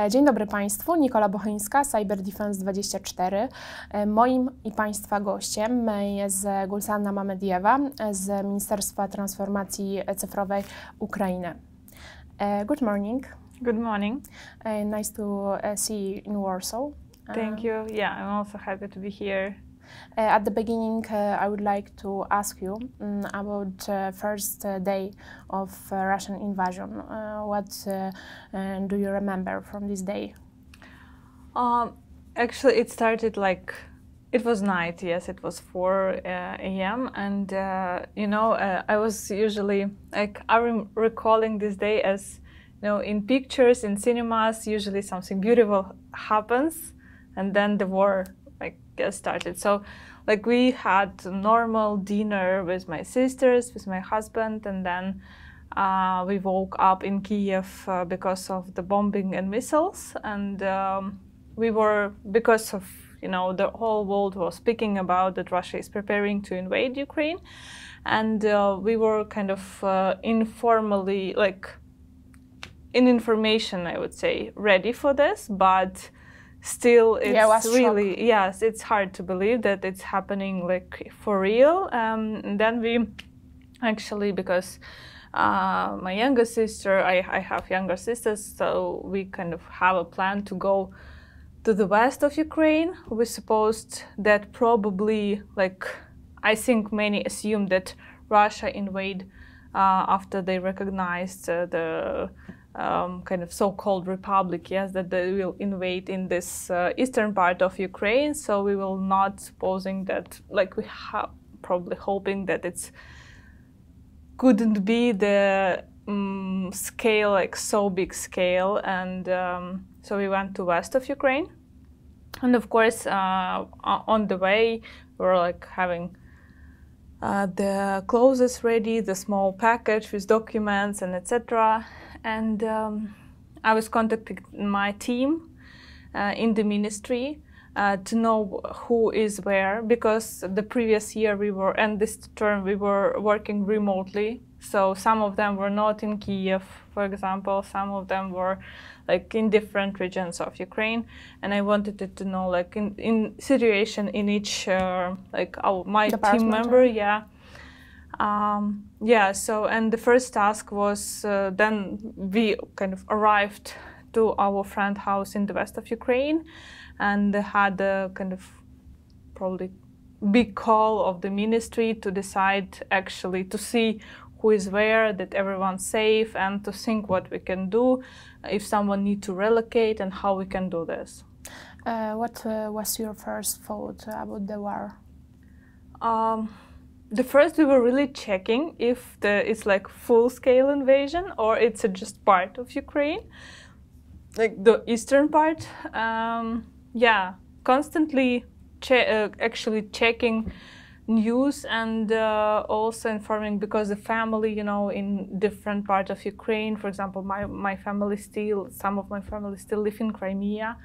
Dzień dobry Państwu, Nikola Bochyńska, CyberDefense24. Moim i Państwa gościem jest Gulsanna Mamediieva z Ministerstwa Transformacji Cyfrowej Ukrainy. Good morning. Good morning. Nice to see you in Warsaw. Thank you. Yeah, I'm also happy to be here. At the beginning, I would like to ask you about the first day of Russian invasion. What do you remember from this day? Actually, it started like, it was night, yes, it was 4 a.m. And, I was usually, I'm recalling this day as, in pictures, in cinemas, usually something beautiful happens and then the war started. So we had a normal dinner with my sisters, with my husband, and then we woke up in Kiev because of the bombing and missiles. And we were, because of, the whole world was speaking about that Russia is preparing to invade Ukraine. And we were kind of informally, in information, I would say, ready for this, but still, it's really, yes, it's hard to believe that it's happening for real. And then we actually, because my younger sister, I have younger sisters, so we kind of have a plan to go to the west of Ukraine. We supposed that probably, I think many assumed that Russia invade after they recognized the kind of so-called republic, yes, that they will invade in this eastern part of Ukraine. So we will not supposing that, we have probably hoping that it's couldn't be the scale, so big scale. And so we went to west of Ukraine. And of course, on the way, we were having the clothes ready, the small package with documents and etc. And I was contacting my team in the ministry to know who is where, because the previous year we were, and this term we were working remotely. So some of them were not in Kiev, for example, some of them were in different regions of Ukraine. And I wanted to know in situation in each, my team member, yeah. So, and the first task was then we kind of arrived to our friend house in the west of Ukraine and had a kind of probably big call of the ministry to decide actually to see who is where, that everyone's safe, and to think what we can do, if someone needs to relocate and how we can do this. What was your first thought about the war? The first, we were really checking if it's full-scale invasion or it's just part of Ukraine, the eastern part. Constantly actually checking news and also informing, because the family, in different parts of Ukraine, for example, my family some of my family still live in Crimea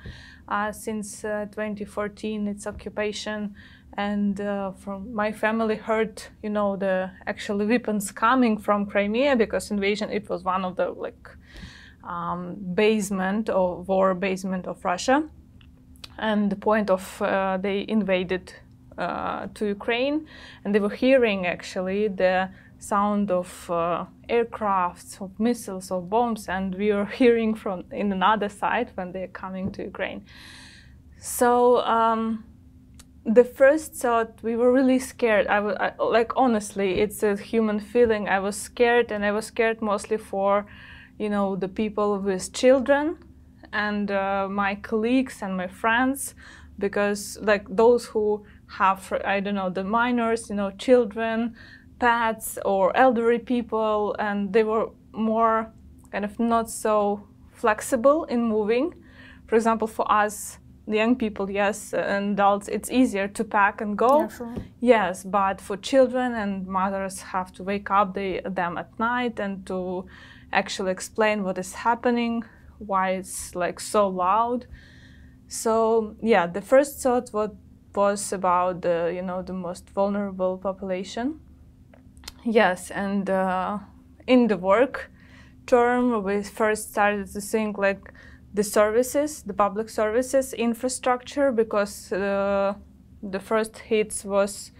since 2014, its occupation. And from my family heard, the actual weapons coming from Crimea, because invasion, it was one of the war basement of Russia. And the point of they invaded to Ukraine, and they were hearing actually the sound of aircrafts, of missiles, of bombs, and we were hearing from in another side when they're coming to Ukraine. So the first thought, we were really scared. Honestly, it's a human feeling. I was scared, and I was scared mostly for, the people with children and my colleagues and my friends, because those who have, the minors, children, pets or elderly people, and they were more kind of not so flexible in moving. For example, for us, the young people, yes, and adults, it's easier to pack and go. Yeah, sure. Yes, but for children and mothers have to wake up them at night and to actually explain what is happening, why it's so loud. So yeah, the first thought was about the most vulnerable population. Yes, and in the work term, we first started to think the services, the public services infrastructure, because the first hits was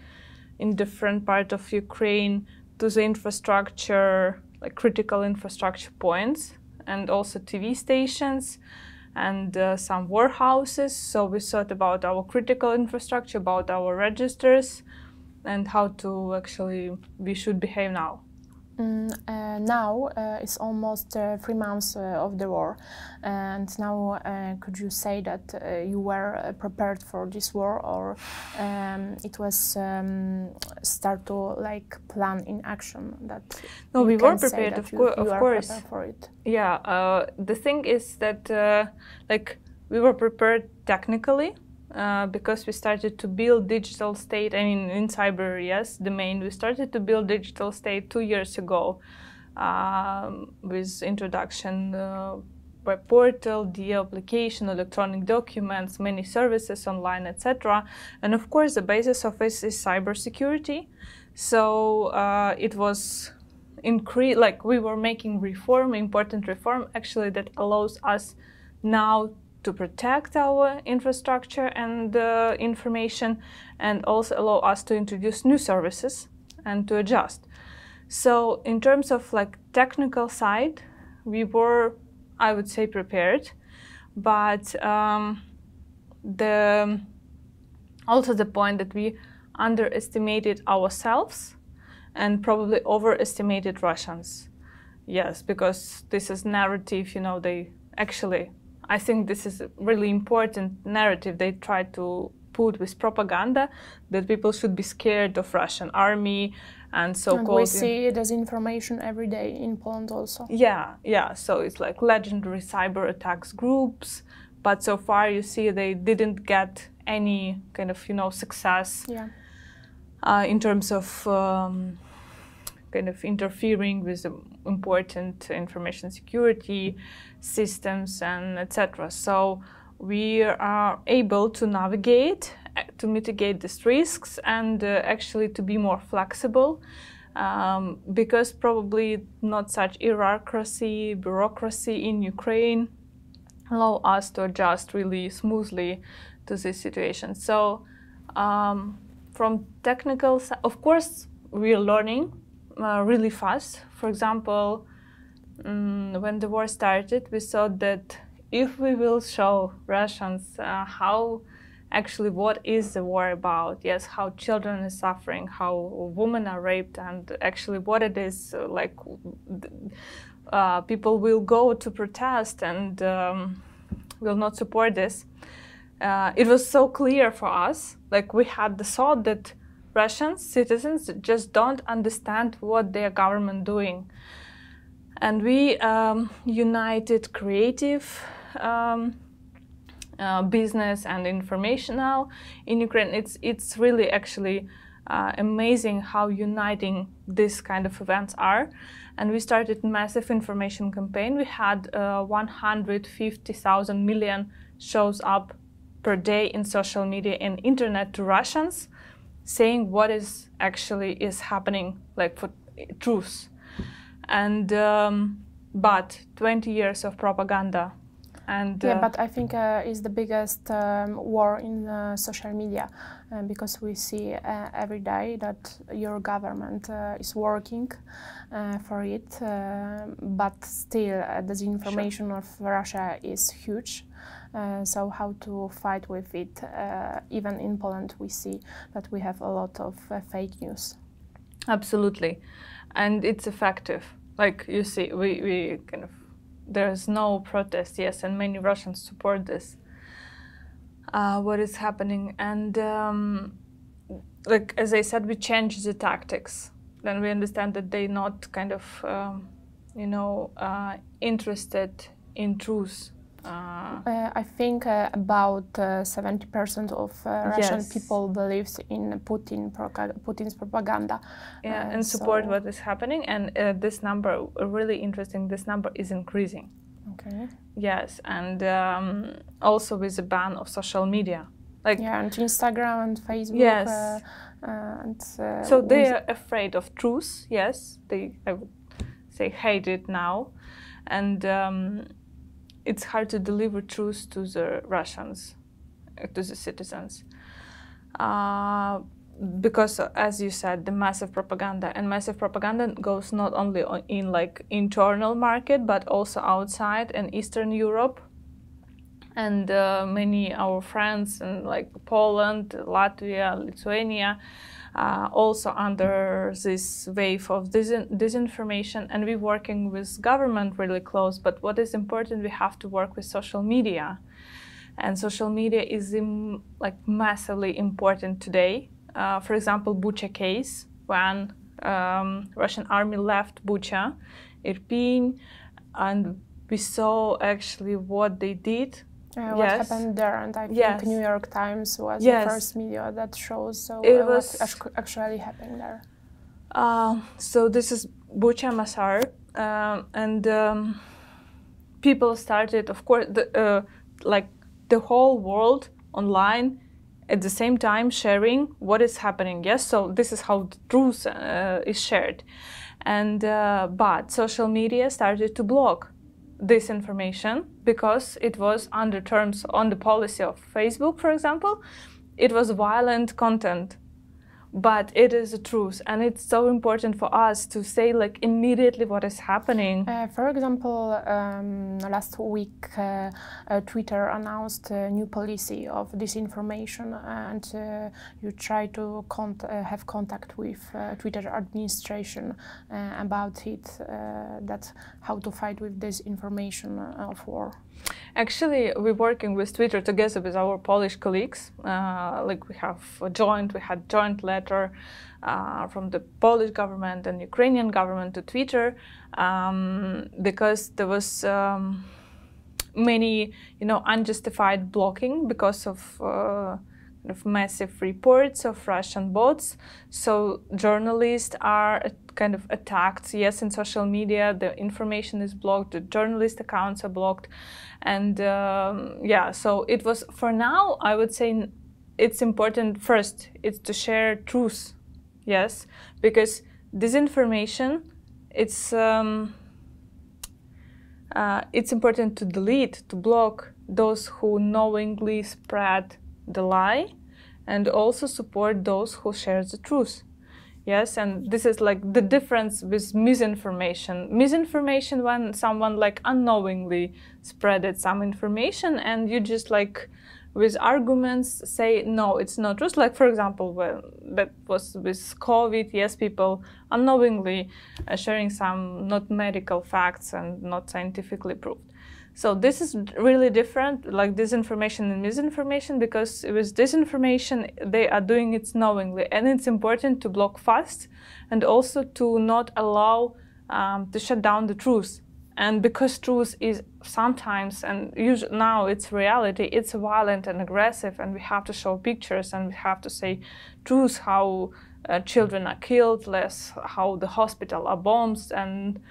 in different part of Ukraine to the infrastructure, like critical infrastructure points, and also TV stations and some warehouses. So we thought about our critical infrastructure, about our registers, and how to actually we should behave now. Now it's almost 3 months of the war, and now could you say that you were prepared for this war, or it was start to like plan in action that? No, we were prepared, of course. For it. Yeah, the thing is that like we were prepared technically. Because we started to build digital state, I mean, in cyber, yes, domain, we started to build digital state 2 years ago with introduction web portal, the application, electronic documents, many services online, etc. And of course, the basis of this is cybersecurity. So it was like we were making reform, important reform, actually, that allows us now to protect our infrastructure and information, and also allow us to introduce new services and to adjust. So in terms of like technical side, we were, I would say, prepared, but also the point that we underestimated ourselves and probably overestimated Russians. Yes, because this is narrative, you know, they actually, I think this is a really important narrative they try to put with propaganda, that people should be scared of Russian army and so-called... And we see disinformation every day in Poland also. Yeah, yeah, so it's like legendary cyber attacks groups, but so far you see they didn't get any kind of, you know, success in terms of kind of interfering with important information security systems and etc. So we are able to navigate, to mitigate these risks, and actually to be more flexible, because probably not such bureaucracy in Ukraine allow us to adjust really smoothly to this situation. So from technical side, of course, we are learning really fast. For example, when the war started, we thought that if we will show Russians how actually what is the war about, yes, how children are suffering, how women are raped, and actually what it is, like people will go to protest and will not support this. It was so clear for us, like we had the thought that Russian citizens just don't understand what their government doing. And we united creative business and informational in Ukraine. It's really actually amazing how uniting this kind of events are. And we started massive information campaign. We had 150,000 million shows up per day in social media and internet to Russians, saying what is actually is happening, like for truth. And but 20 years of propaganda. And yeah, but I think it's the biggest war in social media, because we see every day that your government is working for it, but still the disinformation of Russia is huge. So how to fight with it? Even in Poland, we see that we have a lot of fake news. Absolutely, and it's effective. Like you see, we kind of, there's no protest, yes, and many Russians support this, what is happening. And like, as I said, we change the tactics. Then we understand that they're not kind of, you know, interested in truth. I think about 70% of Russian people believes in Putin's propaganda. Yeah, and support what is happening. And this number, really interesting, this number is increasing. Okay. Yes, and also with the ban of social media. Like, yeah, and Instagram and Facebook. Yes. So they are afraid of truth, yes. They, I would say, hate it now. And it's hard to deliver truth to the Russians, to the citizens. Because, as you said, the massive propaganda goes not only in like internal market, but also outside in Eastern Europe. And many our friends in like Poland, Latvia, Lithuania, also under this wave of disinformation, and we're working with government really close. But what is important, we have to work with social media, and social media is like massively important today. For example, Bucha case, when Russian army left Bucha, Irpin, and we saw actually what they did. What happened there, and I think New York Times was the first media that shows what actually happened there. So this is Bucha massacre, and people started, of course, like the whole world online at the same time sharing what is happening. Yes, so this is how the truth is shared, and but social media started to block this information because it was under terms on the policy of Facebook, for example. It was violent content, but it is the truth, and it's so important for us to say like immediately what is happening. For example, last week Twitter announced a new policy of disinformation, and you try to have contact with Twitter administration about it, that how to fight with disinformation of war. Actually, we're working with Twitter together with our Polish colleagues. Like we had joint letter from the Polish government and Ukrainian government to Twitter, because there was many, unjustified blocking because of massive reports of Russian bots. So journalists are kind of attacked. Yes, in social media, the information is blocked, the journalist accounts are blocked. And so it was, for now, I would say it's important first, it's to share truth. Yes, because disinformation, it's important to delete, to block those who knowingly spread the lie, and also support those who share the truth. Yes, and this is like the difference with misinformation. Misinformation, when someone like unknowingly spreaded some information and you just like with arguments say, no, it's not true. Like, for example, well, that was with COVID, yes, people unknowingly sharing some not medical facts and not scientifically proved. So this is really different, like disinformation and misinformation, because with disinformation, they are doing it knowingly. And it's important to block fast and also to not allow to shut down the truth. And because truth is sometimes, and usually now it's reality, it's violent and aggressive, and we have to show pictures and we have to say truth, how children are killed, how the hospital are bombed. And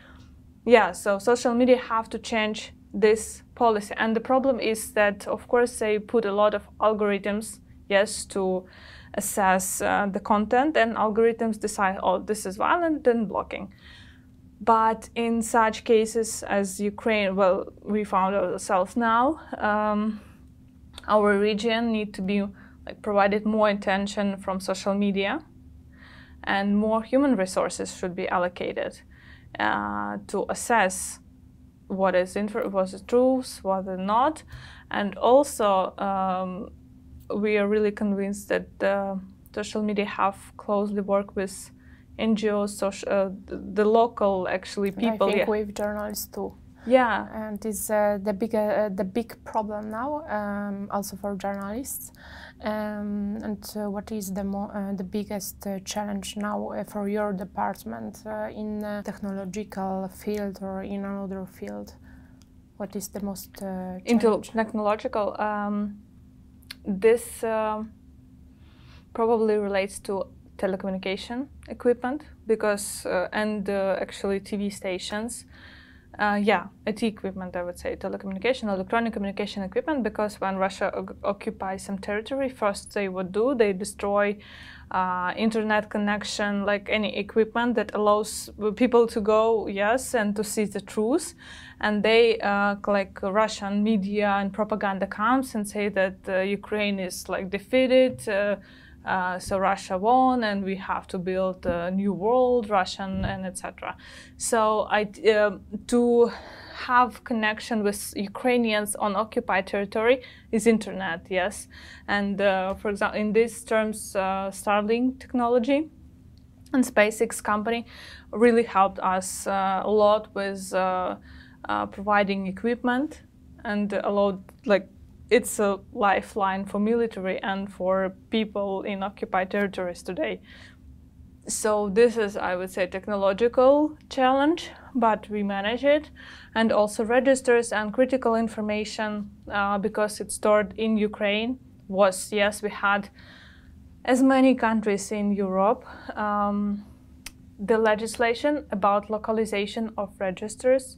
yeah, so social media have to change this policy. And the problem is that, of course, they put a lot of algorithms, yes, to assess the content, and algorithms decide, oh, this is violent, then blocking. But in such cases as Ukraine, well, we found ourselves now, our region need to be like provided more attention from social media, and more human resources should be allocated to assess what is truth, what is not. And also, we are really convinced that social media have closely worked with NGOs, the local actually people. I think with journalists too. Yeah, and it's the big problem now, also for journalists. And what is the biggest challenge now for your department in technological field or in another field? What is the most challenge? Into technological, this probably relates to telecommunication equipment, because and actually TV stations, IT equipment, I would say, telecommunication, electronic communication equipment, because when Russia occupies some territory, first they would do, they destroy internet connection, like any equipment that allows people to go, yes, and to see the truth. And they, like Russian media and propaganda comes and say that Ukraine is like defeated, so Russia won, and we have to build a new world, Russian, and etc. So to have connection with Ukrainians on occupied territory is internet, yes. And for example, in these terms, Starlink technology and SpaceX company really helped us a lot with providing equipment, and allowed, like, it's a lifeline for military and for people in occupied territories today. So this is, I would say, technological challenge, but we manage it. And also registers and critical information, because it's stored in Ukraine, was, yes, we had, as many countries in Europe, the legislation about localization of registers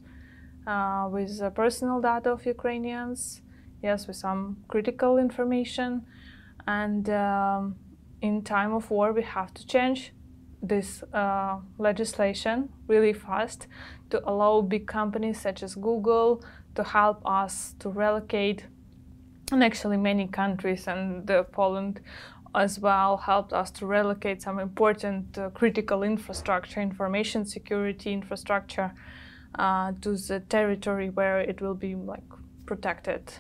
with personal data of Ukrainians, yes, with some critical information. And in time of war, we have to change this legislation really fast to allow big companies such as Google to help us to relocate. And actually many countries, and Poland as well, helped us to relocate some important critical infrastructure, information security infrastructure, to the territory where it will be like protected.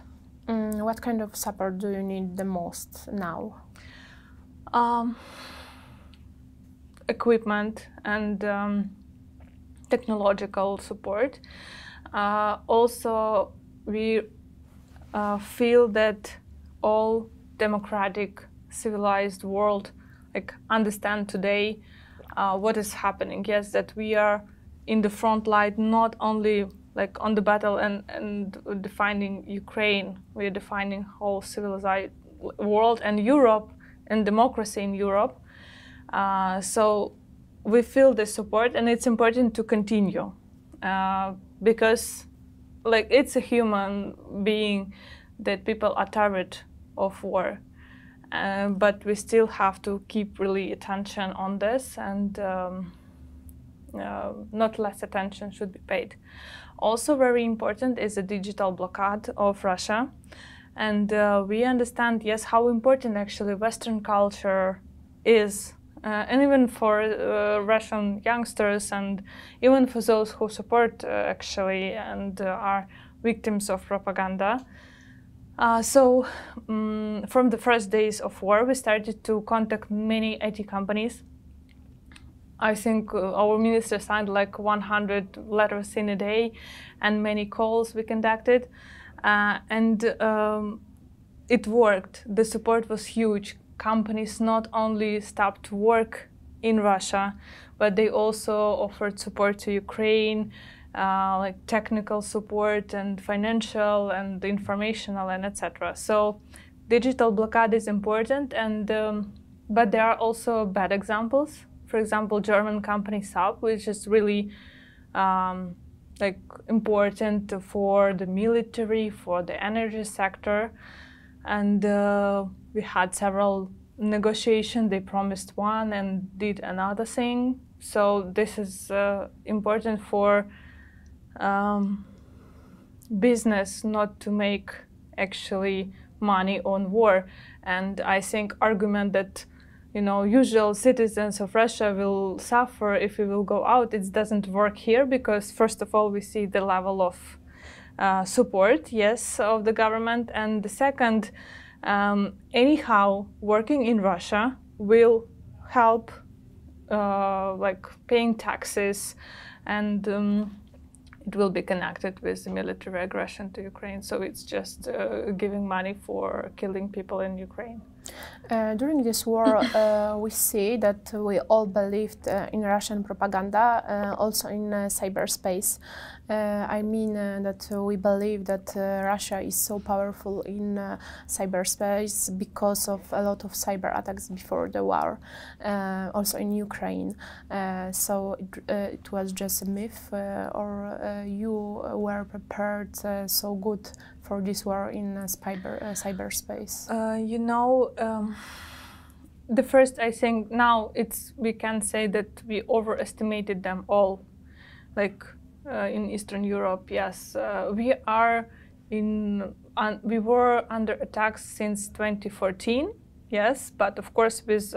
What kind of support do you need the most now? Equipment and technological support. Also, we feel that all democratic, civilized world understand today what is happening. Yes, that we are in the front line, not only on the battle and defining Ukraine, we are defining whole civilized world and Europe and democracy in Europe. So we feel the support, and it's important to continue because it's a human being that people are tired of war. But we still have to keep really attention on this, and not less attention should be paid. Also very important is the digital blockade of Russia. And we understand, yes, how important actually Western culture is, and even for Russian youngsters, and even for those who support actually and are victims of propaganda. So from the first days of war, we started to contact many IT companies. I think our minister signed 100 letters in a day, and many calls we conducted. And it worked. The support was huge. Companies not only stopped work in Russia, but they also offered support to Ukraine, technical support and financial and informational and etc. So digital blockade is important, and but there are also bad examples. For example, German company Saab, which is really important for the military, for the energy sector. And we had several negotiations. They promised one and did another thing. So this is important for business not to make actually money on war. And I think argument that usual citizens of Russia will suffer if we will go out, it doesn't work here, because first of all we see the level of support, yes, of the government, and the second, anyhow, working in Russia will help paying taxes, and it will be connected with the military aggression to Ukraine. So it's just giving money for killing people in Ukraine. During this war, we see that we all believed in Russian propaganda, also in cyberspace. I mean that we believe that Russia is so powerful in cyberspace because of a lot of cyber attacks before the war, also in Ukraine. So it was just a myth, or you were prepared so good for this war in cyberspace? The first, I think now we can say that we overestimated them all, like in Eastern Europe. Yes, we were under attacks since 2014. Yes, but of course with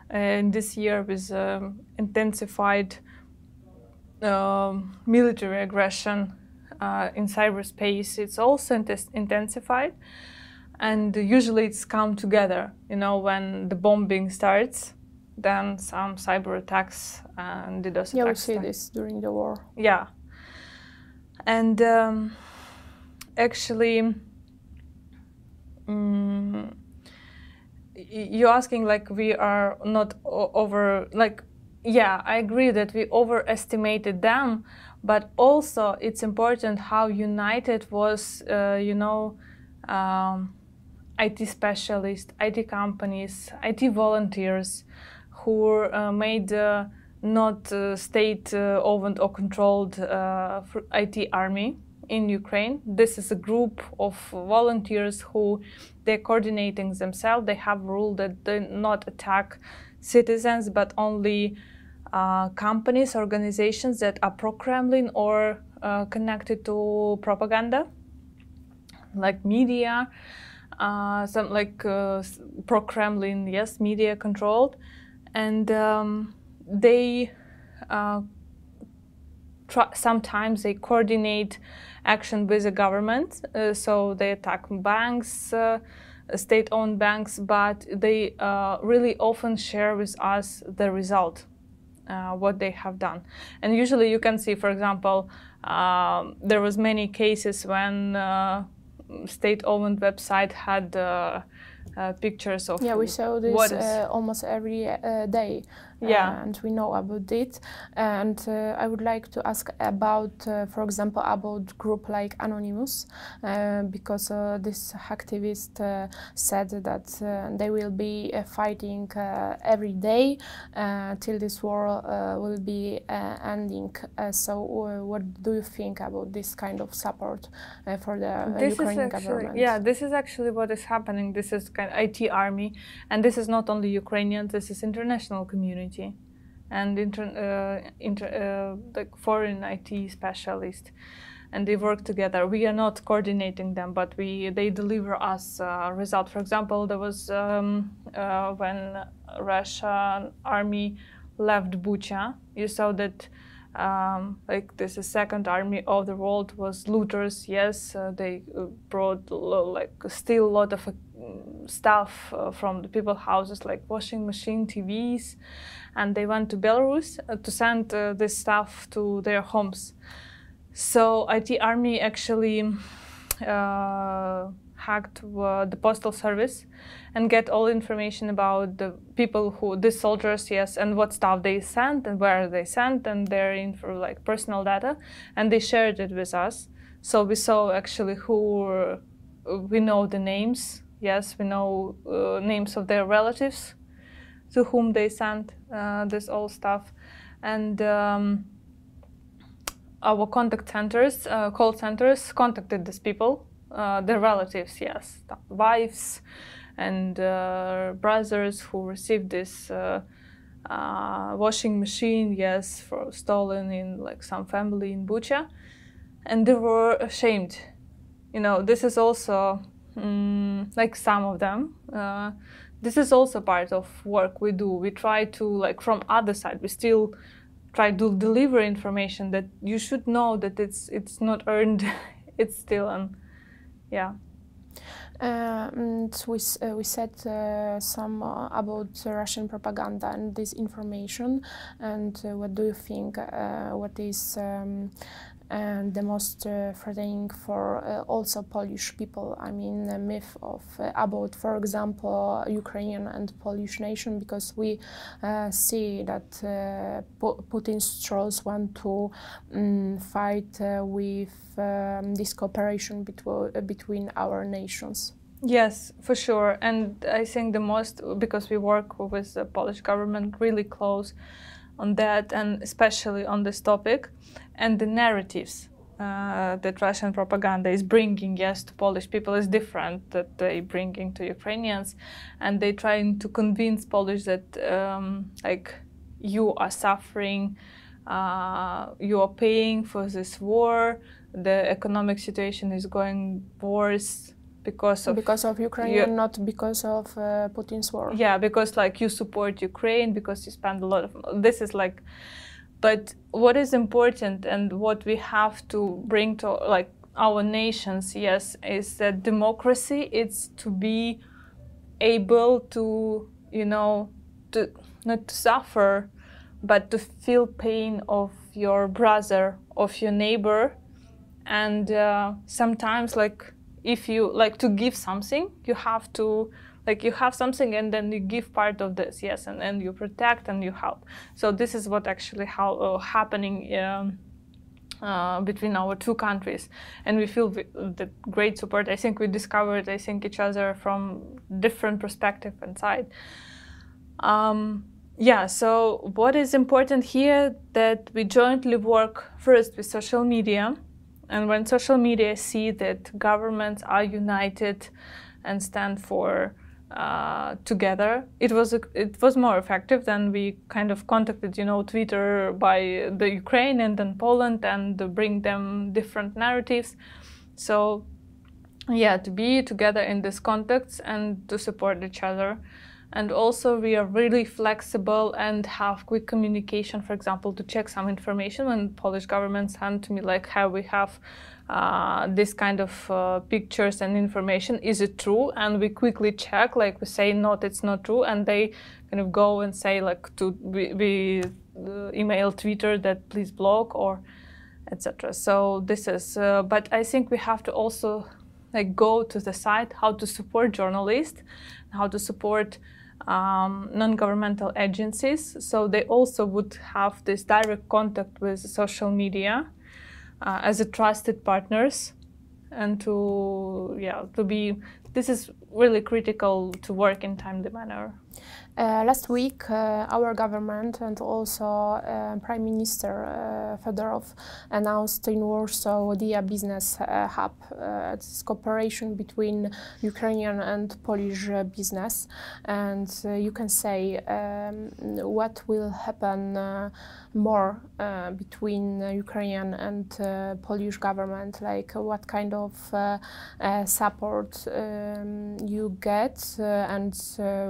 in this year with intensified military aggression in cyberspace, it's also intensified, and usually it's come together. When the bombing starts, then some cyber attacks and DDoS attacks. Yeah, we see this during the war. Yeah, and actually, you're asking like we are not over like. Yeah, I agree that we overestimated them, but also it's important how united was, IT specialists, IT companies, IT volunteers who made not state-owned or controlled IT army in Ukraine. This is a group of volunteers who they're coordinating themselves. They have ruled that they not attack citizens, but only companies, organizations that are pro-Kremlin or connected to propaganda, like media, some like pro-Kremlin, yes, media controlled, and they sometimes they coordinate action with the government, so they attack banks, state-owned banks, but they really often share with us the result, what they have done. And usually you can see, for example, there was many cases when state-owned website had pictures of. Yeah, we saw this almost every day. Yeah, and we know about it. And I would like to ask about, for example, about group like Anonymous, because this activist said that they will be fighting every day till this war will be ending. So what do you think about this kind of support for the Ukrainian government? Yeah, this is actually what is happening. This is kind of IT army, and this is not only Ukrainian, this is international community. And like foreign IT specialists, and they work together. We are not coordinating them, but they deliver us result. For example, there was when Russian army left Bucha, you saw that like this is second army of the world was looters. Yes, they brought like steal a lot of stuff from the people's houses, like washing machine, TVs, and they went to Belarus to send this stuff to their homes. So IT army actually hacked the postal service and get all information about the people the soldiers, yes, and what stuff they sent and where they sent and their info, like personal data, and they shared it with us. So we saw actually we know the names, yes, we know names of their relatives to whom they sent this all stuff, and our contact centers, call centers, contacted these people, their relatives, yes, wives and brothers who received this washing machine, yes, stolen in like some family in Bucha, and they were ashamed. This is also like some of them. This is also part of work we do. We try to, like, from other side, we still try to deliver information that you should know that it's not earned, it's still yeah. And we said some about Russian propaganda and disinformation. And what do you think? What is and the most threatening for also Polish people. I mean, the myth of about, for example, Ukrainian and Polish nation, because we see that Putin's trolls want to fight with this cooperation between our nations. Yes, for sure. And I think the most, because we work with the Polish government really close on that, and especially on this topic, and the narratives that Russian propaganda is bringing, yes, to Polish people is different that they bringing to Ukrainians, and they trying to convince Polish that like you are suffering, you are paying for this war, the economic situation is going worse because of Ukraine, not because of Putin's war. Yeah, because like you support Ukraine because you spend a lot of. This is like, but what is important and what we have to bring to like our nations, yes, is that democracy. It's to be able to, you know, to not to suffer, but to feel pain of your brother, of your neighbor, and sometimes like. If you like to give something, you have to, like you have something and then you give part of this, yes, and you protect and you help. So this is what actually happening between our two countries, and we feel the great support. I think we discovered, each other from different perspective and side. Yeah, so what is important here that we jointly work first with social media. And when social media see that governments are united and stand for together, it was more effective than we kind of contacted, you know, Twitter by the Ukraine and then Poland and to bring them different narratives. So, yeah, to be together in this context and to support each other. And also we are really flexible and have quick communication, for example, to check some information when Polish government send to me like how we have this kind of pictures and information, is it true? And we quickly check, like we say, no, it's not true. And they kind of go and say like we email Twitter that please block or etc. So this is, but I think we have to also like go to the site, how to support journalists, how to support non-governmental agencies, so they also would have this direct contact with social media as a trusted partners, and to be. This is really critical to work in timely manner. Last week, our government and also Prime Minister Fedorov announced in Warsaw the business hub. It's cooperation between Ukrainian and Polish business, and you can say what will happen more between Ukrainian and Polish government, like what kind of support you get and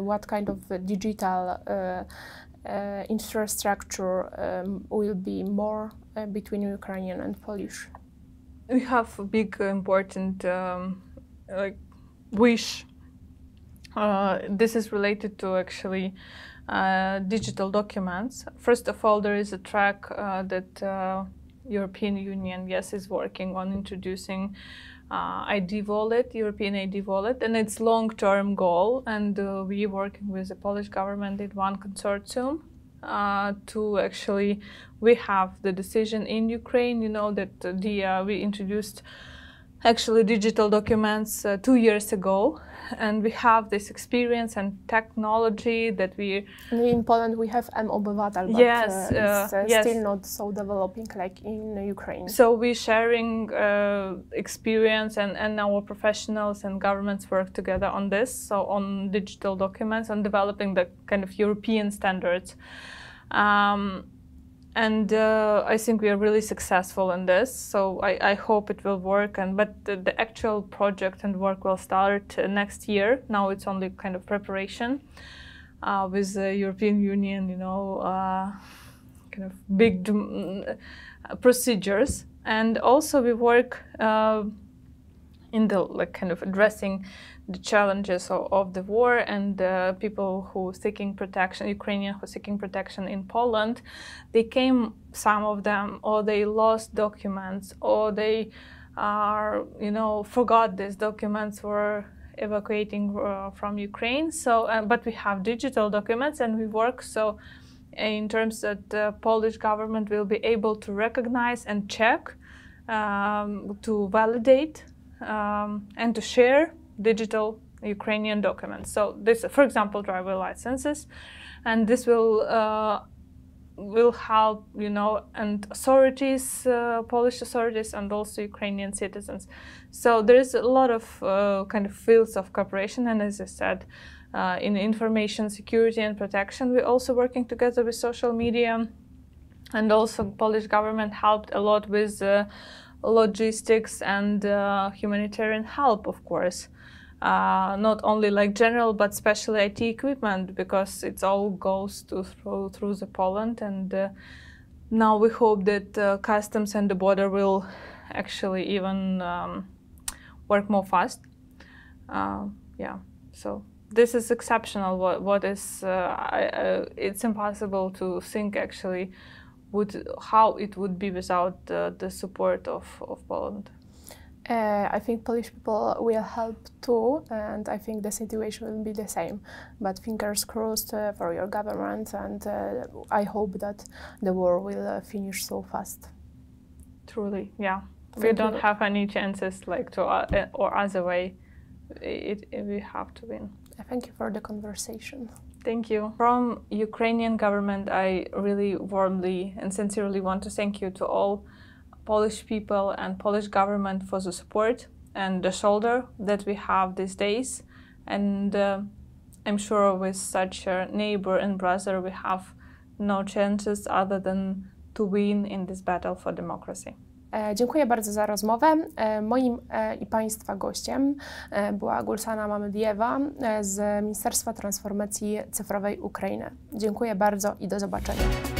what kind of digital infrastructure will be more between Ukrainian and Polish. We have a big important like wish. This is related to actually digital documents. First of all, there is a track that European Union, yes, is working on introducing ID wallet, European ID wallet, and it's long-term goal. And we working with the Polish government in one consortium to actually, we have the decision in Ukraine, you know, that we introduced actually digital documents 2 years ago, and we have this experience and technology that we... In Poland we have mObywatel, but yes, it's still not so developing like in Ukraine. So we're sharing experience, and our professionals and governments work together on this, so on digital documents and developing the kind of European standards. And I think we are really successful in this, so I hope it will work. But the actual project and work will start next year. Now it's only kind of preparation with the European Union, you know, kind of big procedures. And also we work in the like kind of addressing the challenges of the war, and people who seeking protection, Ukrainians who seeking protection in Poland, they came, some of them, or they lost documents, or they are, forgot these documents, were evacuating from Ukraine. So, but we have digital documents and we work so in terms that the Polish government will be able to recognize and check, to validate and to share digital Ukrainian documents. So this, for example, driver licenses, and this will help, and authorities, Polish authorities, and also Ukrainian citizens. So there is a lot of kind of fields of cooperation, and as I said, in information security and protection, we're also working together with social media, and also Polish government helped a lot with logistics and humanitarian help, of course. Not only like general, but special IT equipment, because it all goes through the Poland. And now we hope that customs and the border will actually even work more fast. Yeah, so this is exceptional. What is it's impossible to think actually how it would be without the support of Poland. I think Polish people will help too, and I think the situation will be the same. But fingers crossed for your government, and I hope that the war will finish so fast. Truly, yeah. We don't have any chances like to or other way. We have to win. Thank you for the conversation. Thank you. From Ukrainian government, I really warmly and sincerely want to thank you to all Polish people and Polish government for the support and the shoulder that we have these days. And I'm sure with such a neighbor and brother, we have no chances other than to win in this battle for democracy. Dziękuję bardzo za rozmowę. Moim i Państwa gościem była Gulsanna Mamediieva z Ministerstwa Transformacji Cyfrowej Ukrainy. Dziękuję bardzo i do zobaczenia.